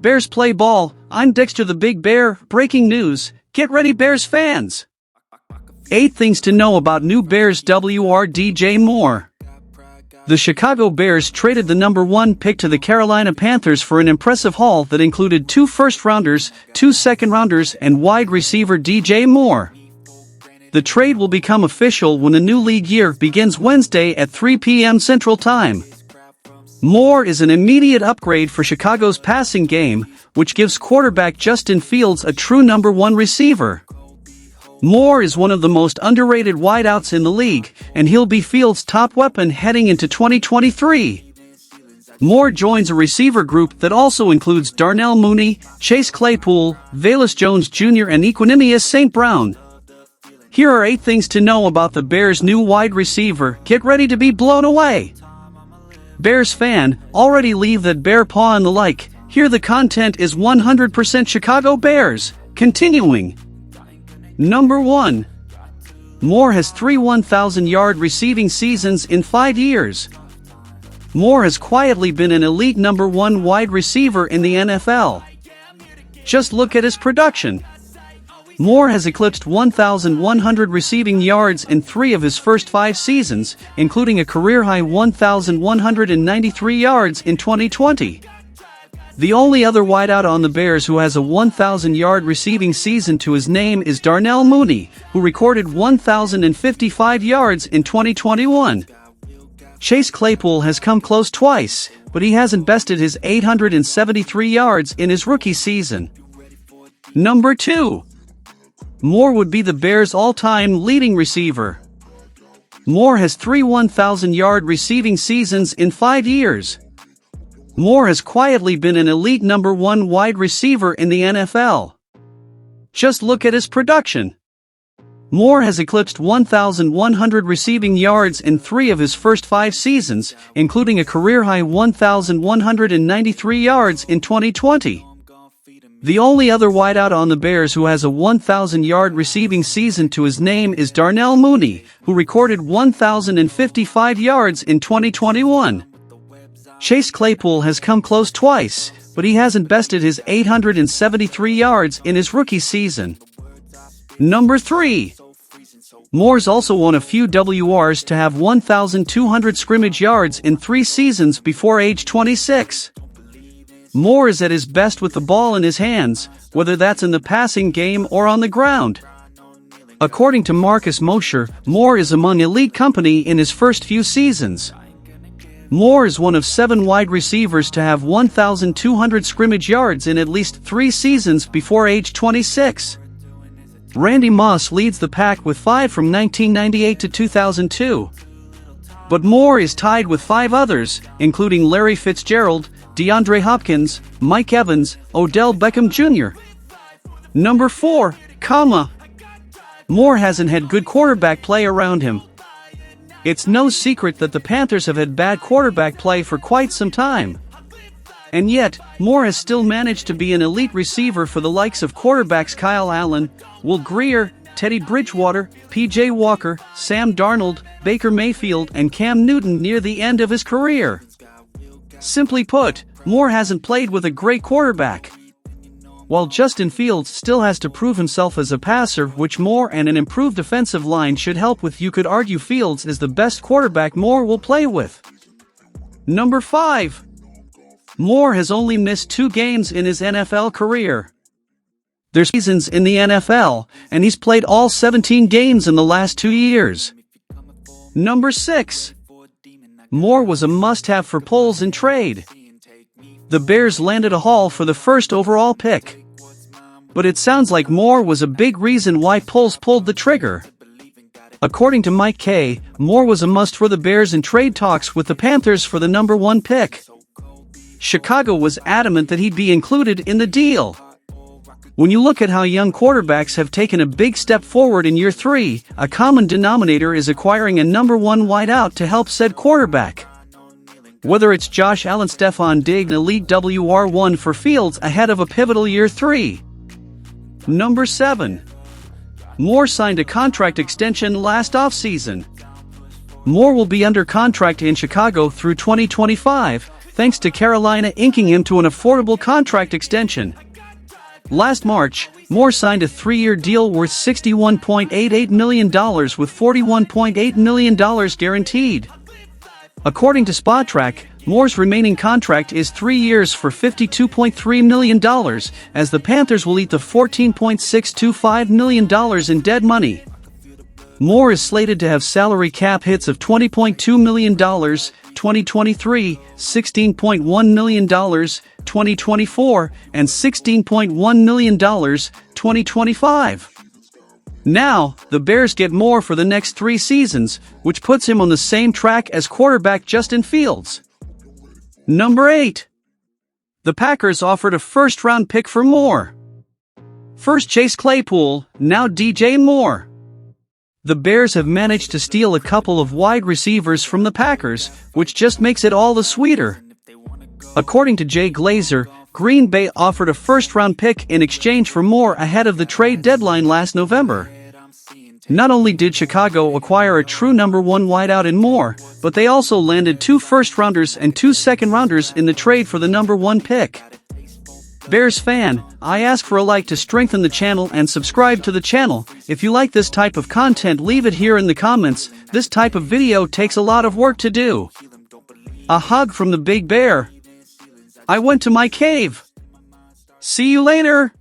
Bears play ball. I'm Dexter the Big Bear. Breaking news. Get ready, Bears fans. 8 things to know about new Bears WR DJ Moore. The Chicago Bears traded the number 1 pick to the Carolina Panthers for an impressive haul that included 2 first-rounders, 2 second-rounders, and wide receiver DJ Moore. The trade will become official when the new league year begins Wednesday at 3 p.m. Central Time. Moore is an immediate upgrade for Chicago's passing game, which gives quarterback Justin Fields a true number 1 receiver. Moore is one of the most underrated wideouts in the league, and he'll be Fields' top weapon heading into 2023. Moore joins a receiver group that also includes Darnell Mooney, Chase Claypool, Velus Jones Jr. and Equanimeous St. Brown. Here are 8 things to know about the Bears' new wide receiver. Get ready to be blown away. Bears fan, already leave that bear paw and the like. Here the content is 100% Chicago Bears. Continuing. Number 1. Moore has 3 1,000-yard receiving seasons in 5 years. Moore has quietly been an elite number 1 wide receiver in the NFL. Just look at his production. Moore has eclipsed 1,100 receiving yards in 3 of his first 5 seasons, including a career-high 1,193 yards in 2020. The only other wideout on the Bears who has a 1,000-yard receiving season to his name is Darnell Mooney, who recorded 1,055 yards in 2021. Chase Claypool has come close twice, but he hasn't bested his 873 yards in his rookie season. Number 2. Moore would be the Bears' all-time leading receiver. Moore has 3 1,000-yard receiving seasons in 5 years. Moore has quietly been an elite number 1 wide receiver in the NFL. Just look at his production. Moore has eclipsed 1,100 receiving yards in 3 of his first 5 seasons, including a career-high 1,193 yards in 2020. The only other wideout on the Bears who has a 1,000-yard receiving season to his name is Darnell Mooney, who recorded 1,055 yards in 2021. Chase Claypool has come close twice, but he hasn't bested his 873 yards in his rookie season. Number 3. Moore's also won a few WRs to have 1,200 scrimmage yards in 3 seasons before age 26. Moore is at his best with the ball in his hands, whether that's in the passing game or on the ground. According to Marcus Mosher, Moore is among elite company in his first few seasons. Moore is one of 7 wide receivers to have 1,200 scrimmage yards in at least 3 seasons before age 26. Randy Moss leads the pack with 5 from 1998 to 2002. But Moore is tied with 5 others, including Larry Fitzgerald, DeAndre Hopkins, Mike Evans, Odell Beckham Jr. Number 4, Moore hasn't had good quarterback play around him. It's no secret that the Panthers have had bad quarterback play for quite some time. And yet, Moore has still managed to be an elite receiver for the likes of quarterbacks Kyle Allen, Will Grier, Teddy Bridgewater, P.J. Walker, Sam Darnold, Baker Mayfield and Cam Newton near the end of his career. Simply put, Moore hasn't played with a great quarterback. While Justin Fields still has to prove himself as a passer, which Moore and an improved offensive line should help with, you could argue Fields is the best quarterback Moore will play with. Number 5. Moore has only missed 2 games in his NFL career. There's seasons in the NFL, and he's played all 17 games in the last 2 years. Number 6. Moore was a must-have for polls and trade. The Bears landed a haul for the first overall pick. But it sounds like Moore was a big reason why Poles pulled the trigger. According to Mike Kay, Moore was a must for the Bears in trade talks with the Panthers for the number 1 pick. Chicago was adamant that he'd be included in the deal. When you look at how young quarterbacks have taken a big step forward in year 3, a common denominator is acquiring a number 1 wideout to help said quarterback. Whether it's Josh Allen, Stephon Diggs, elite WR1 for Fields ahead of a pivotal year 3. Number 7. Moore signed a contract extension last offseason. Moore will be under contract in Chicago through 2025, thanks to Carolina inking him to an affordable contract extension. Last March, Moore signed a 3-year deal worth $61.88 million with $41.8 million guaranteed. According to Spotrac, Moore's remaining contract is 3 years for $52.3 million, as the Panthers will eat the $14.625 million in dead money. Moore is slated to have salary cap hits of $20.2 million, 2023, $16.1 million, 2024, and $16.1 million, 2025. Now, the Bears get Moore for the next 3 seasons, which puts him on the same track as quarterback Justin Fields. Number 8. The Packers offered a first-round pick for Moore. First Chase Claypool, now DJ Moore. The Bears have managed to steal a couple of wide receivers from the Packers, which just makes it all the sweeter. According to Jay Glazer, Green Bay offered a first-round pick in exchange for Moore ahead of the trade deadline last November. Not only did Chicago acquire a true number 1 wideout in Moore, but they also landed 2 first-rounders and 2 second-rounders in the trade for the number 1 pick. Bears fan, I ask for a like to strengthen the channel and subscribe to the channel. If you like this type of content, leave it here in the comments. This type of video takes a lot of work to do. A hug from the Big Bear. I went to my cave. See you later.